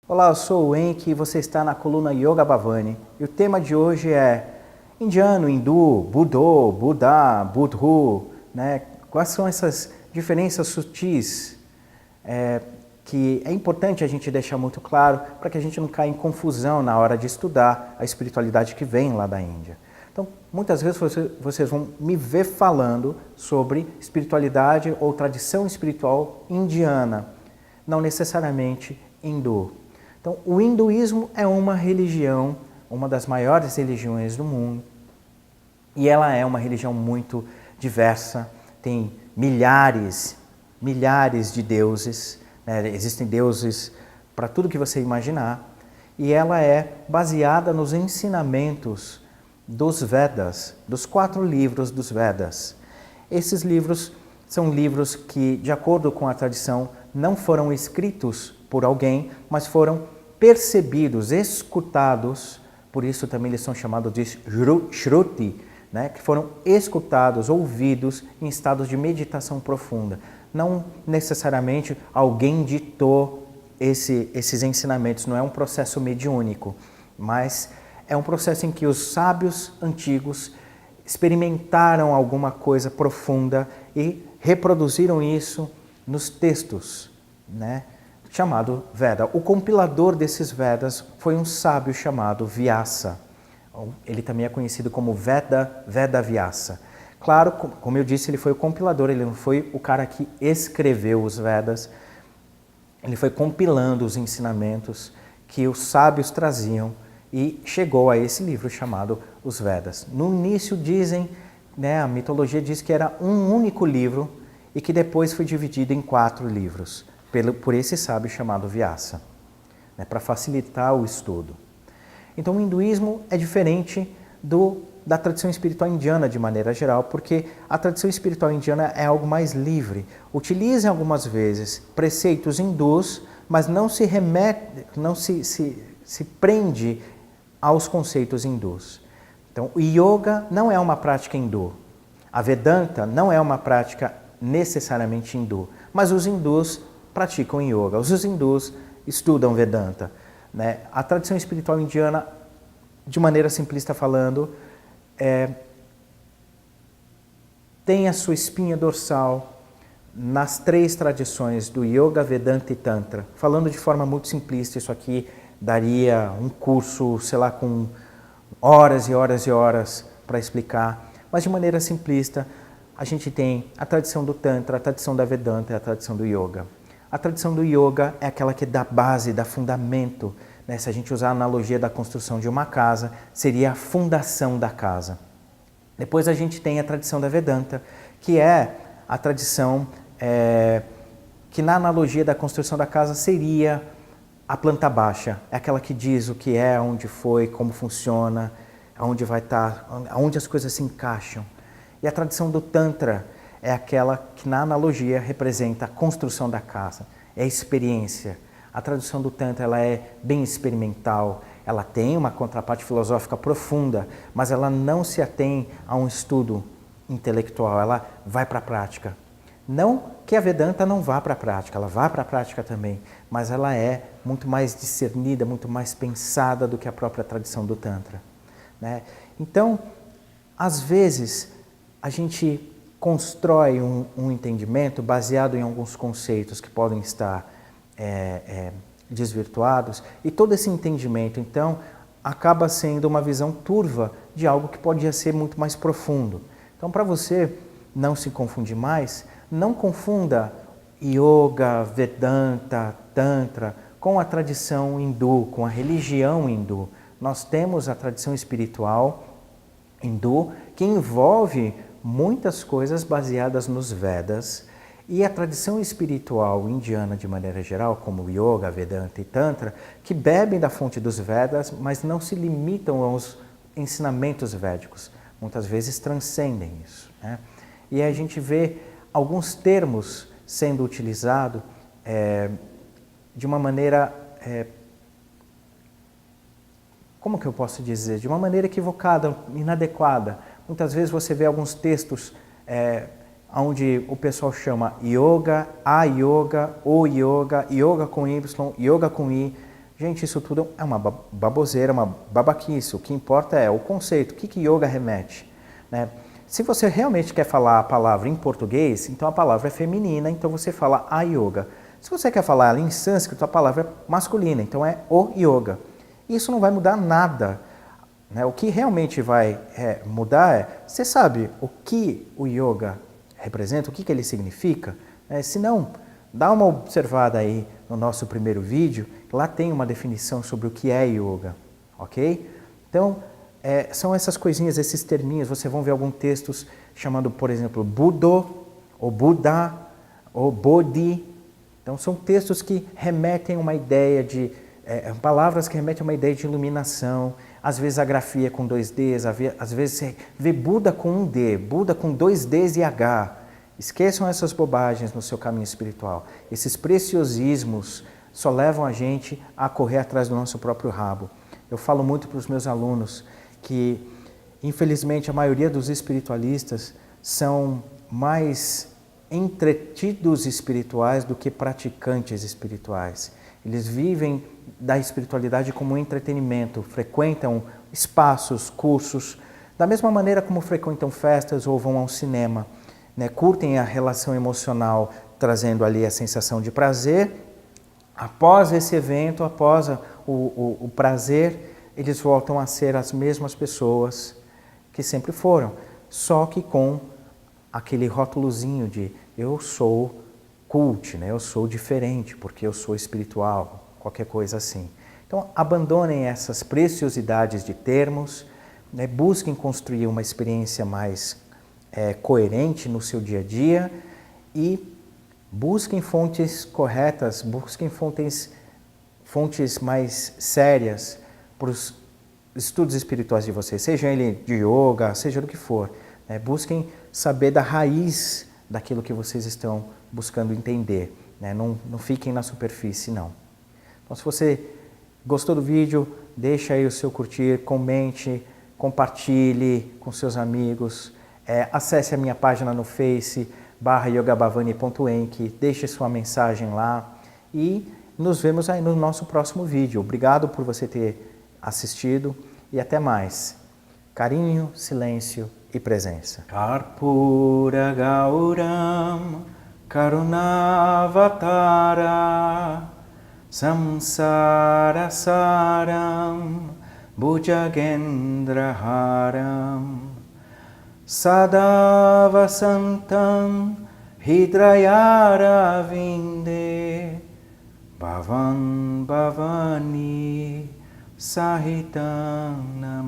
Olá, eu sou o Enki e você está na coluna Yoga Bhavani. E o tema de hoje é indiano, hindu, budô, budá, budhu, né? Quais são essas diferenças sutis que é importante a gente deixar muito claro para que a gente não caia em confusão na hora de estudar a espiritualidade que vem lá da Índia. Então, muitas vezes vocês vão me ver falando sobre espiritualidade ou tradição espiritual indiana, não necessariamente hindu. Então, o hinduísmo é uma religião, uma das maiores religiões do mundo, e ela é uma religião muito diversa, tem milhares de deuses, né? Existem deuses para tudo que você imaginar, e ela é baseada nos ensinamentos dos Vedas, dos 4 livros dos Vedas. Esses livros são livros que, de acordo com a tradição, não foram escritos por alguém, mas foram percebidos, escutados, por isso também eles são chamados de Shruti, né? Que foram escutados, ouvidos em estados de meditação profunda. Não necessariamente alguém ditou esses ensinamentos, não é um processo mediúnico, mas é um processo em que os sábios antigos experimentaram alguma coisa profunda e reproduziram isso nos textos, né? Chamado Veda. O compilador desses Vedas foi um sábio chamado Vyasa. Ele também é conhecido como Veda Vyasa. Claro, como eu disse, ele foi o compilador, ele não foi o cara que escreveu os Vedas. Ele foi compilando os ensinamentos que os sábios traziam e chegou a esse livro chamado os Vedas. No início dizem, né, a mitologia diz que era um único livro e que depois foi dividido em 4 livros. Por esse sábio chamado Vyasa, né, para facilitar o estudo. Então o hinduísmo é diferente da tradição espiritual indiana de maneira geral, porque a tradição espiritual indiana é algo mais livre. Utilizam algumas vezes preceitos hindus, mas não se remete, não se prende aos conceitos hindus. Então o yoga não é uma prática hindu, a Vedanta não é uma prática necessariamente hindu, mas os hindus praticam yoga. Os hindus estudam Vedanta, né? A tradição espiritual indiana, de maneira simplista falando, tem a sua espinha dorsal nas 3 tradições do Yoga, Vedanta e Tantra. Falando de forma muito simplista, isso aqui daria um curso, sei lá, com horas e horas e horas para explicar, mas de maneira simplista, a gente tem a tradição do Tantra, a tradição da Vedanta e a tradição do Yoga. A tradição do yoga é aquela que dá base, dá fundamento, né? Se a gente usar a analogia da construção de uma casa, seria a fundação da casa. Depois a gente tem a tradição da Vedanta, que é a tradição que na analogia da construção da casa seria a planta baixa. É aquela que diz o que é, onde foi, como funciona, aonde vai estar, aonde as coisas se encaixam. E a tradição do Tantra é aquela que, na analogia, representa a construção da casa, é a experiência. A tradição do Tantra ela é bem experimental, ela tem uma contraparte filosófica profunda, mas ela não se atém a um estudo intelectual, ela vai para a prática. Não que a Vedanta não vá para a prática, ela vai para a prática também, mas ela é muito mais discernida, muito mais pensada do que a própria tradição do Tantra, né? Então, às vezes, a gente constrói um entendimento baseado em alguns conceitos que podem estar desvirtuados, e todo esse entendimento, então, acaba sendo uma visão turva de algo que podia ser muito mais profundo. Então, para você não se confundir mais, não confunda Yoga, Vedanta, Tantra com a tradição hindu, com a religião hindu. Nós temos a tradição espiritual hindu que envolve muitas coisas baseadas nos Vedas, e a tradição espiritual indiana de maneira geral, como Yoga, Vedanta e Tantra, que bebem da fonte dos Vedas, mas não se limitam aos ensinamentos védicos, muitas vezes transcendem isso, né? E a gente vê alguns termos sendo utilizados de uma maneira, como que eu posso dizer? De uma maneira equivocada, inadequada. Muitas vezes você vê alguns textos onde o pessoal chama yoga, a yoga, o yoga, yoga com Y, yoga com I, Gente, isso tudo é uma baboseira, uma babaquice. O que importa é o conceito, o que yoga remete, né? Se você realmente quer falar a palavra em português, então a palavra é feminina, então você fala a yoga. Se você quer falar ela em sânscrito, a palavra é masculina, então é o yoga. Isso não vai mudar nada, né? O que realmente vai mudar é, você sabe o que o yoga representa, o que ele significa? Se não, dá uma observada aí no nosso primeiro vídeo, lá tem uma definição sobre o que é yoga, ok? Então, são essas coisinhas, esses terminhos, vocês vão ver alguns textos chamando, por exemplo, Budo, ou Buda, ou Bodhi. Então, são textos que remetem a uma ideia de, palavras que remetem a uma ideia de iluminação. Às vezes a grafia com 2 Ds, às vezes você vê Buda com 1 D, Buda com 2 Ds e H. Esqueçam essas bobagens no seu caminho espiritual. Esses preciosismos só levam a gente a correr atrás do nosso próprio rabo. Eu falo muito para os meus alunos que, infelizmente, a maioria dos espiritualistas são mais entretidos espirituais do que praticantes espirituais. Eles vivem da espiritualidade como um entretenimento, frequentam espaços, cursos, da mesma maneira como frequentam festas ou vão ao cinema, né? Curtem a relação emocional, trazendo ali a sensação de prazer. Após esse evento, após o prazer, eles voltam a ser as mesmas pessoas que sempre foram, só que com aquele rótulozinho de eu sou cult, né? Eu sou diferente porque eu sou espiritual, qualquer coisa assim. Então, abandonem essas preciosidades de termos, né? Busquem construir uma experiência mais coerente no seu dia a dia e busquem fontes corretas, busquem fontes mais sérias para os estudos espirituais de vocês, seja ele de yoga, seja do que for. Né? Busquem saber da raiz daquilo que vocês estão buscando entender. Né? Não fiquem na superfície, não. Então, se você gostou do vídeo, deixa aí o seu curtir, comente, compartilhe com seus amigos. Acesse a minha página no Face, /yogabhavani.enk, deixe sua mensagem lá e nos vemos aí no nosso próximo vídeo. Obrigado por você ter assistido e até mais. Carinho, silêncio e presença. Karpura Gauram Karunavatara Samsara Saram Bhujagendraharam Sadavasantam Hidrayara Vinde Bhavan Bhavani Sahitam Nam